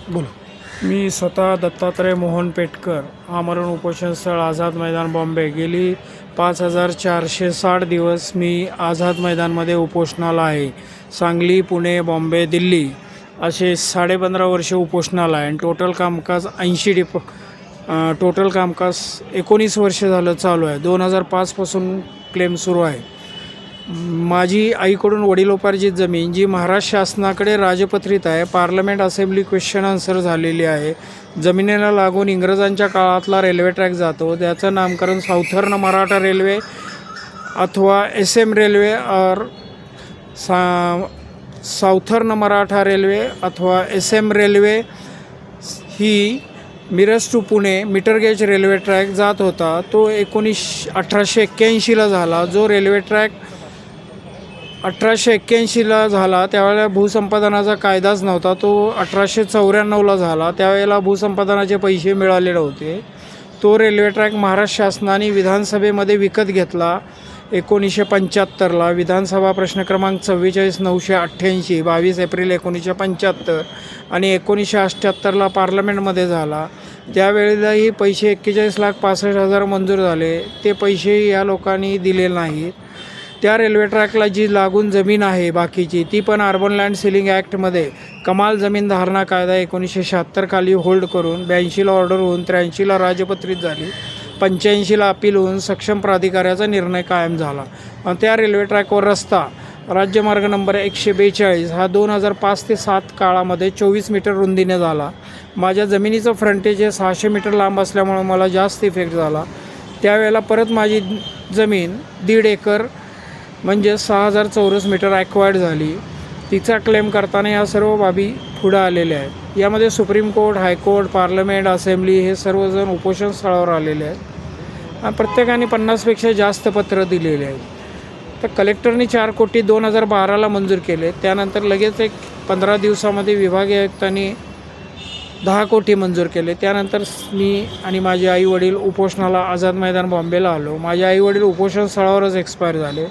बोला. मी स्वतः दत्तात्रय मोहन पेटकर, आमरण उपोषण स्थळ आझाद मैदान बॉम्बे. गेली 5460 दिवस मी आझाद मैदानमध्ये उपोषणाला आहे. सांगली, पुणे, बॉम्बे, दिल्ली असे 15.5 वर्ष उपोषणाला आहे. आणि टोटल कामकाज 19 वर्ष झालं चालू आहे. 2005 पासून क्लेम सुरू आहे. माझी आईकडून वडिलोपार्जित जमीन जी महाराष्ट्र शासनाकडे राजपत्रित आहे, पार्लमेंट असेंब्ली क्वेश्चन आन्सर झालेली आहे. जमिनीला लागून इंग्रजांच्या काळातला रेल्वे ट्रॅक जातो, त्याचं नामकरण साऊथर्न मराठा रेल्वे अथवा SM रेल्वे और साऊथर्न मराठा रेल्वे अथवा SM रेल्वे ही Miraj to Pune metre gauge railway track जात होता. तो 1881ला झाला. जो रेल्वे ट्रॅक 1881ला झाला त्यावेळेला भूसंपादनाचा कायदाच नव्हता. तो 1894ला झाला. त्यावेळेला भूसंपादनाचे पैसे मिळाले नव्हते. तो रेल्वे ट्रॅक महाराष्ट्र शासनाने विधानसभेमध्ये विकत घेतला 1975ला. विधानसभा प्रश्न क्रमांक 44-988, 22 एप्रिल 1975. आणि 1978ला पार्लमेंटमध्ये झाला. त्यावेळेलाही पैसे 41,65,000 मंजूर झाले. ते पैसे या लोकांनी दिले नाहीत. त्या रेल्वे ट्रॅकला जी लागून जमीन आहे बाकीची, ती पण अर्बन लँड सिलिंग ॲक्टमध्ये कमाल जमीन धारणा कायदा 1976 खाली होल्ड करून 82ला ऑर्डर होऊन 83ला राजपत्रित झाली. 85ला अपील होऊन सक्षम प्राधिकाऱ्याचा निर्णय कायम झाला. त्या रेल्वे ट्रॅकवर रस्ता राज्यमार्ग नंबर 142 हा 2005 ते 7 काळामध्ये 24 मीटर रुंदीने झाला. माझ्या जमिनीचं फ्रंटेज हे 600 मीटर लांब असल्यामुळे मला जास्त इफेक्ट झाला. त्यावेळेला परत माझी जमीन 1.5 एकर म्हणजे 6000 चौरस मीटर ॲक्वायर्ड झाली. तिचा क्लेम करताना या सर्व बाबी पुढं आलेल्या आहेत. यामध्ये supreme court, high court, parliament, assembly हे सर्वजण उपोषण स्थळावर आलेले आहेत. प्रत्येकाने 50पेक्षा जास्त पत्र दिलेले आहेत. तर कलेक्टरने 4 कोटी 2012ला मंजूर केले. त्यानंतर लगेच 15 दिवसामध्ये विभागीय आयुक्तांनी 10 कोटी मंजूर केले. त्यानंतर मी आणि माझे आईवडील उपोषणाला आझाद मैदान बॉम्बेला आलो. माझे आईवडील उपोषण स्थळावरच एक्सपायर झाले.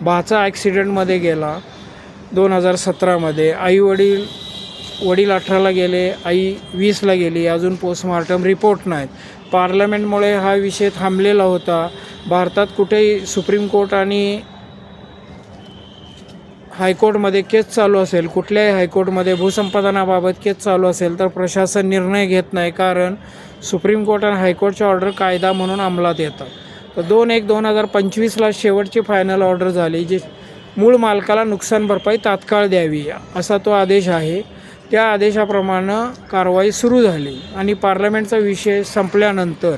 भाचा ॲक्सिडेंटमध्ये गेला 2017मध्ये. वडील 18ला गेले, आई 20ला गेली. अजून पोस्टमॉर्टम रिपोर्ट नाहीत. पार्लमेंटमुळे हा विषय थांबलेला होता. भारतात कुठेही सुप्रीम कोर्ट आणि हायकोर्टमध्ये केस चालू असेल, कुठल्याही हायकोर्टमध्ये भूसंपादनाबाबत केस चालू असेल तर प्रशासन निर्णय घेत नाही, कारण सुप्रीम कोर्ट आणि हायकोर्टच्या ऑर्डर कायदा म्हणून अंमलात येतात. तर 2/1/2025ला शेवटची फायनल ऑर्डर झाली, जी मूळ मालकाला नुकसान भरपाई तात्काळ द्यावी असा तो आदेश आहे. त्या आदेशाप्रमाणे कारवाई सुरू झाली. आणि पार्लमेंटचा विषय संपल्यानंतर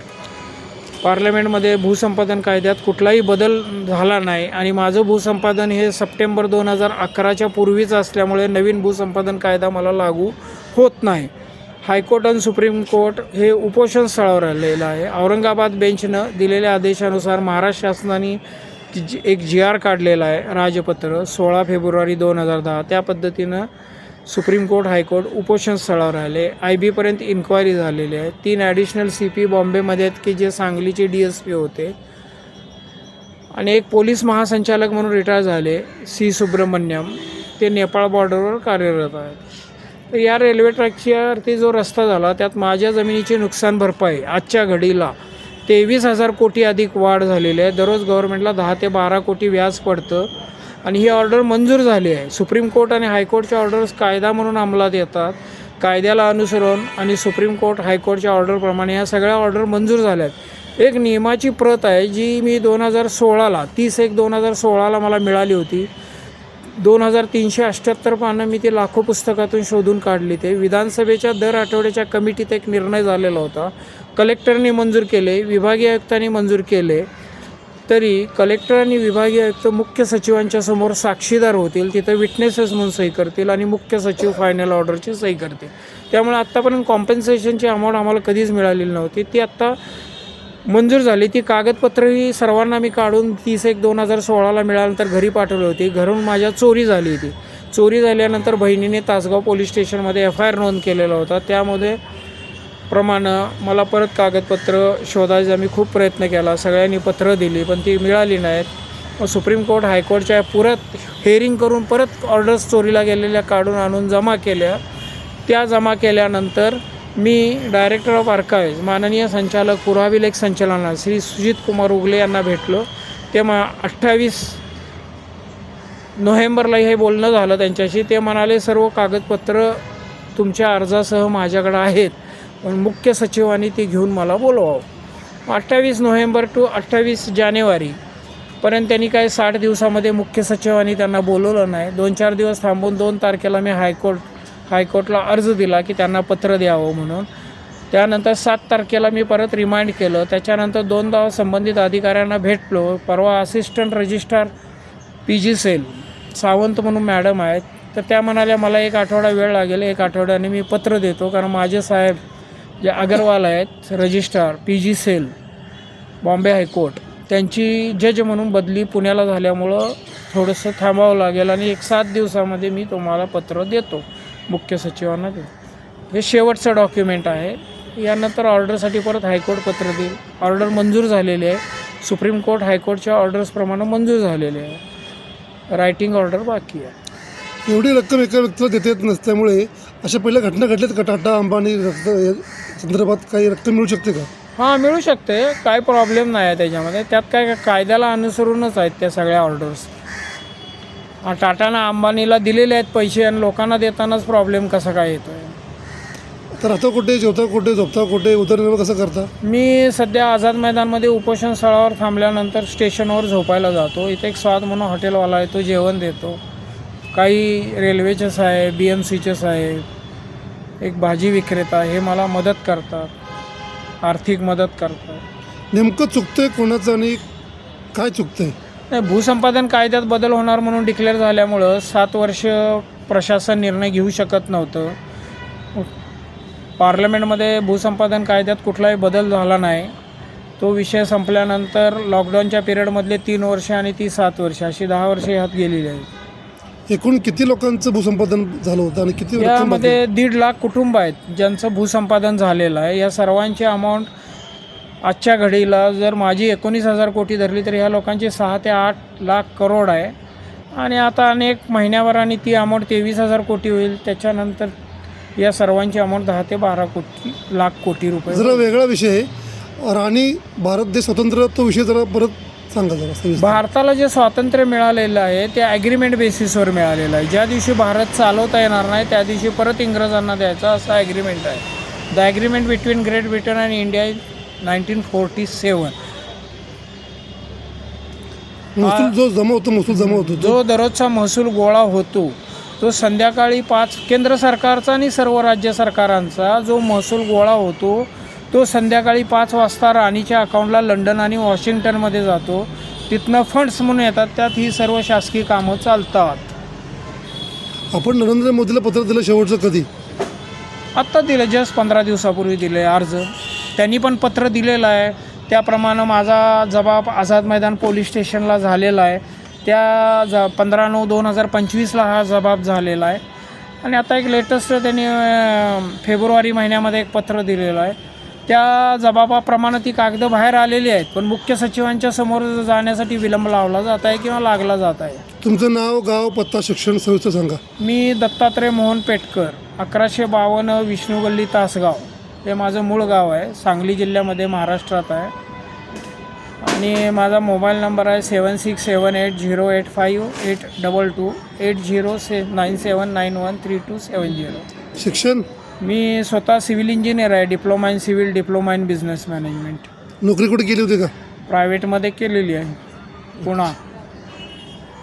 पार्लमेंटमध्ये भूसंपादन कायद्यात कुठलाही बदल झाला नाही. आणि माझं भूसंपादन हे सप्टेंबर 2011च्या पूर्वीच असल्यामुळे नवीन भूसंपादन कायदा मला लागू होत नाही. हायकोर्ट आणि सुप्रीम कोर्ट हे उपोषण स्थळावर आलेलं आहे. औरंगाबाद बेंचनं दिलेल्या आदेशानुसार महाराष्ट्र शासनाने एक GR काढलेला आहे, राजपत्र 16 फेब्रुवारी 2010. त्या पद्धतीनं सुप्रीम कोर्ट, हायकोर्ट उपोषण स्थळावर आले. IB पर्यंत इन्क्वायरी झालेली आहे. 3 ॲडिशनल CP बॉम्बेमध्ये आहेत की जे सांगलीचे DSP होते. आणि एक पोलीस महासंचालक म्हणून रिटायर झाले, C सुब्रमण्यम, ते नेपाळ बॉर्डरवर कार्यरत आहेत. तर या रेल्वे ट्रॅकवरती जो रस्ता झाला त्यात माझ्या जमिनीची नुकसान भरपाई आजच्या घडीला 23,000 कोटी अधिक वाढ झालेली आहे. दररोज गव्हर्नमेंटला 10 ते 12 कोटी व्याज पडतं. आणि ही ऑर्डर मंजूर झाली आहे. सुप्रीम कोर्ट आणि हायकोर्टच्या ऑर्डर्स कायदा म्हणून अंमलात येतात. कायद्याला अनुसरून आणि सुप्रीम कोर्ट, हायकोर्टच्या ऑर्डरप्रमाणे ह्या सगळ्या ऑर्डर मंजूर झाल्या आहेत. एक नियमाची प्रत आहे जी मी 2016ला 30/1/2016ला मला मिळाली होती. 2378 पानं मी ते लाखो पुस्तकातून शोधून काढली. ते विधानसभेच्या दर आठवड्याच्या कमिटीत एक निर्णय झालेला होता. कलेक्टरने मंजूर केले, विभागीय आयुक्तांनी मंजूर केले. तरी कलेक्टर आणि विभागीय आयुक्त मुख्य सचिवांच्या समोर साक्षीदार होतील, तिथं विटनेसेस म्हणून सही करतील आणि मुख्य सचिव फायनल ऑर्डरची सही करतील. त्यामुळे आत्तापर्यंत कॉम्पेन्सेशनची अमाऊंट आम्हाला कधीच मिळालेली नव्हती. ती आत्ता मंजूर झाली. ती कागदपत्रही सर्वांना मी काढून 30/1/2016ला मिळाल्यानंतर घरी पाठवली होती. घरून माझ्या चोरी झाली होती. चोरी झाल्यानंतर बहिणीने तासगाव पोलीस स्टेशनमध्ये FIR नोंद केलेला होता. त्यामध्ये मला परत कागदपत्र शोधायचा मी खूप प्रयत्न केला. सगळ्यांनी पत्र दिली पण ती मिळाली नाहीत. सुप्रीम कोर्ट, हायकोर्टच्या परत हेअरिंग करून परत ऑर्डर्स चोरीला गेलेल्या काढून आणून जमा केल्या. त्या जमा केल्यानंतर मी डायरेक्टर ऑफ आर्काइव्ज माननीय संचालक पुराविलेख संचालनालय श्री सुजित कुमार उगले यांना भेटलो. ते 28 नोव्हेंबरला हे बोलणं झालं त्यांच्याशी. ते म्हणाले सर्व कागदपत्र तुमच्या अर्जासह माझ्याकडे आहेत, पण मुख्य सचिवांनी ते घेऊन मला बोलवावं. 28 नोव्हेंबर टू 28 जानेवारीपर्यंत त्यांनी काय 60 दिवसामध्ये मुख्य सचिवांनी त्यांना बोलवलं नाही. 2-4 दिवस थांबून 2 तारखेला मी हायकोर्टला अर्ज दिला की त्यांना पत्र द्यावं म्हणून. त्यानंतर 7 तारखेला मी परत रिमाइंड केलं. त्याच्यानंतर 2दा संबंधित अधिकाऱ्यांना भेटलो. परवा assistant registrar PG cell Sawant म्हणून मॅडम आहेत, तर त्या म्हणाल्या मला 1 आठवडा वेळ लागेल, 1 आठवड्याने मी पत्र देतो. कारण माझे साहेब जे अगरवाल आहेत registrar PG cell Bombay high court, त्यांची जज म्हणून बदली पुण्याला झाल्यामुळं थोडंसं थांबावं लागेल आणि 7 दिवसामध्ये मी तुम्हाला पत्र देतो, मुख्य सचिवांना देतो. हे शेवटचं डॉक्युमेंट आहे. यानंतर ऑर्डरसाठी परत हायकोर्ट पत्र देईल. ऑर्डर मंजूर झालेली आहे. सुप्रीम कोर्ट हायकोर्टच्या ऑर्डर्सप्रमाणे मंजूर झालेले आहे. रायटिंग ऑर्डर बाकी आहे. एवढी रक्कम एका व्यक्तीला देता येत नसल्यामुळे अशा पहिल्या घटना घडल्यात का? टाटा अंबानी संदर्भात काही रक्कम मिळू शकते का? हां, मिळू शकते. काय प्रॉब्लेम नाही आहे त्याच्यामध्ये. त्यात काय कायद्याला अनुसरूनच आहेत त्या सगळ्या ऑर्डर्स. टाटाना अंबानीला दिलेले आहेत पैसे आणि लोकांना देतानाच प्रॉब्लेम कसा काय येतो आहे? तर राहता कुठे, जेवता कुठे, झोपता कुठे, उदरनिर्वाह कसं करता? मी सध्या आझाद मैदानमध्ये उपोषण स्थळावर थांबल्यानंतर स्टेशनवर झोपायला जातो. इथे एक स्वाद म्हणून हॉटेलवाला आहे, तो जेवण देतो. काही रेल्वेचेच आहे, BMCचेच आहे, एक भाजी विक्रेता, हे मला मदत करतात, आर्थिक मदत करतात. नेमकं चुकतंय कोणाचं आणि काय चुकतंय? नाही, भूसंपादन कायद्यात बदल होणार म्हणून डिक्लेअर झाल्यामुळं 7 वर्ष प्रशासन निर्णय घेऊ शकत नव्हतं. पार्लमेंटमध्ये भूसंपादन कायद्यात कुठलाही बदल झाला नाही. तो विषय संपल्यानंतर लॉकडाऊनच्या पिरियडमधले 3 वर्ष आणि ती 7 वर्ष अशी 10 वर्ष ह्यात गेलेली आहेत. एकूण किती लोकांचं भूसंपादन झालं होतं आणि किती रक्कम यामध्ये 1.5 लाख कुटुंब आहेत ज्यांचं भूसंपादन झालेलं आहे. या सर्वांची अमाऊंट आजच्या घडीला जर माझी 19,000 कोटी धरली तर ह्या लोकांची 6 ते 8 लाख करोड आहे. आणि आता अनेक महिन्याभराने ती अमाऊंट 23,000 कोटी होईल. त्याच्यानंतर या सर्वांची अमाऊंट 10 ते 12 लाख कोटी रुपये. जरा वेगळा विषय आहे. राणी भारत देश स्वतंत्र, तो विषय जरा परत सांगा जरा सविस्तर. भारताला जे स्वातंत्र्य मिळालेलं आहे ते ॲग्रीमेंट बेसिसवर मिळालेलं आहे. ज्या दिवशी भारत चालवता येणार नाही त्या दिवशी परत इंग्रजांना द्यायचा असा ॲग्रीमेंट आहे. The agreement between great Britain and India 1947. महसूल जो जमा होतो जो दररोजचा महसूल गोळा होतो तो संध्याकाळी 5 केंद्र सरकारचा आणि सर्व राज्य सरकारांचा जो महसूल गोळा होतो तो संध्याकाळी 5 वाजता राणीच्या अकाउंटला लंडन आणि वॉशिंग्टनमध्ये जातो. तिथनं फंड्स म्हणून येतात, त्यात ही सर्व शासकीय कामं चालतात. आपण नरेंद्र मोदीला पत्र दिलं शेवटचं कधी? आत्ता दिलं, जस्ट 15 दिवसापूर्वी दिले अर्ज. त्यांनी पण पत्र दिलेलं आहे. त्याप्रमाणे माझा जबाब आझाद मैदान पोलीस स्टेशनला झालेला आहे. त्या 15/9/2025ला हा जबाब झालेला आहे. आणि आता एक लेटेस्ट त्यांनी फेब्रुवारी महिन्यामध्ये एक पत्र दिलेलं आहे. त्या जबाबाप्रमाणे ती कागदं बाहेर आलेली आहेत, पण मुख्य सचिवांच्या समोर जाण्यासाठी विलंब लावला जात आहे किंवा लागला जात आहे. तुमचं नाव, गाव, पत्ता, शिक्षण सविस्तर सांगा. मी दत्तात्रय मोहन पेटकर, 1152 विष्णू गल्ली, तासगाव, हे माझं मूळ गाव आहे. सांगली जिल्ह्यामध्ये महाराष्ट्रात आहे. आणि माझा मोबाईल नंबर आहे 7678085822 8097913270. शिक्षण? मी स्वतः सिव्हिल इंजिनियर आहे. Diploma in civil, diploma in business management. नोकरी कुठे केली होती का? प्रायव्हेटमध्ये केलेली आहे, पुणा.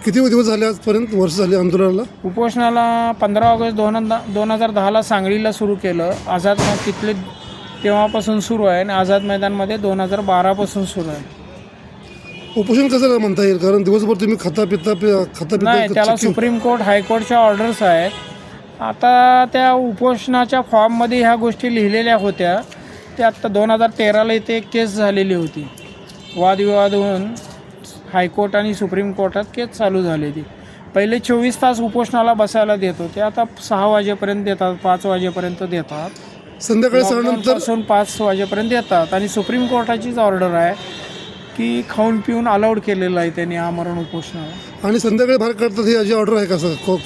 किती दिवस झाले आजपर्यंत, वर्ष झाले आंदोलनाला? उपोषणाला 15 ऑगस्ट 2010ला सांगलीला सुरू केलं. आझाद तिथले तेव्हापासून सुरू आहे आणि आझाद मैदानमध्ये 2012पासून सुरू आहे. उपोषण कसं म्हणता येईल? कारण दिवसभर तुम्ही खाता पिता नाही, त्याला सुप्रीम कोर्ट हायकोर्टच्या ऑर्डर्स आहेत. आता त्या उपोषणाच्या फॉर्ममध्ये ह्या गोष्टी लिहिलेल्या होत्या. ते आत्ता 2013ला इथे एक केस झालेली होती. वादविवाद होऊन हायकोर्ट आणि सुप्रीम कोर्टात केस चालू झालेली. पहिले 24 तास उपोषणाला बसायला देत होते, आता 6 वाजेपर्यंत देतात, 5 वाजेपर्यंत देतात. संध्याकाळी 6 नंतर 5 वाजेपर्यंत देतात. आणि सुप्रीम कोर्टाचीच ऑर्डर आहे की खाऊन पिऊन अलाउड केलेलं आहे त्यांनी आमरण उपोषणाला. आणि संध्याकाळी बाहेर काढतात, ही अशी ऑर्डर आहे का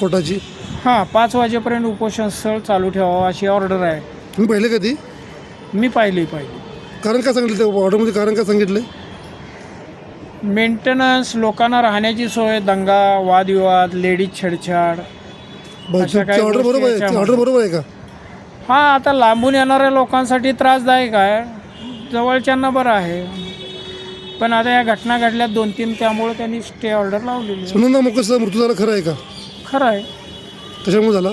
कोर्टाची? हां 5 वाजेपर्यंत उपोषण स्थळ चालू ठेवावं अशी ऑर्डर आहे. तुम्ही पाहिले कधी? मी पाहिली. कारण काय सांगितलं त्या ऑर्डरमध्ये, कारण काय सांगितलं? मेंटेनन्स, लोकांना राहण्याची सोय, दंगा, वादविवाद, लेडीज छेडछाड. अशा काही ऑर्डर गोष्टी बरोबर आहे? याच्यामध्ये. ऑर्डर बरोबर आहे का? हां आता लांबून येणाऱ्या लोकांसाठी त्रासदायक आहे, जवळच्यांना बरं आहे. पण आता या घटना घडल्यात 2-3 त्यामुळे त्यांनी स्टे ऑर्डर लावलेली आहे. सुनंदा मुकेशचा मृत्यू झाला, खरं आहे का? खरं आहे. कशामुळे झाला?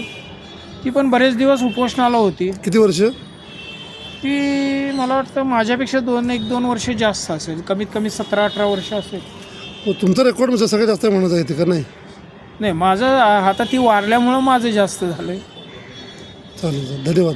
ती पण बरेच दिवस उपोषणाला होती. किती वर्ष? ती मला वाटतं माझ्यापेक्षा 1-2 वर्ष जास्त असेल, कमीत कमी 17-18 वर्ष असेल. तुमचा रेकॉर्ड म्हणजे सगळ्यात जास्त म्हणायचं आहे ते का नाही? नाही माझं आता ती वारल्यामुळं माझं जास्त झालं आहे. चालेल, धन्यवाद.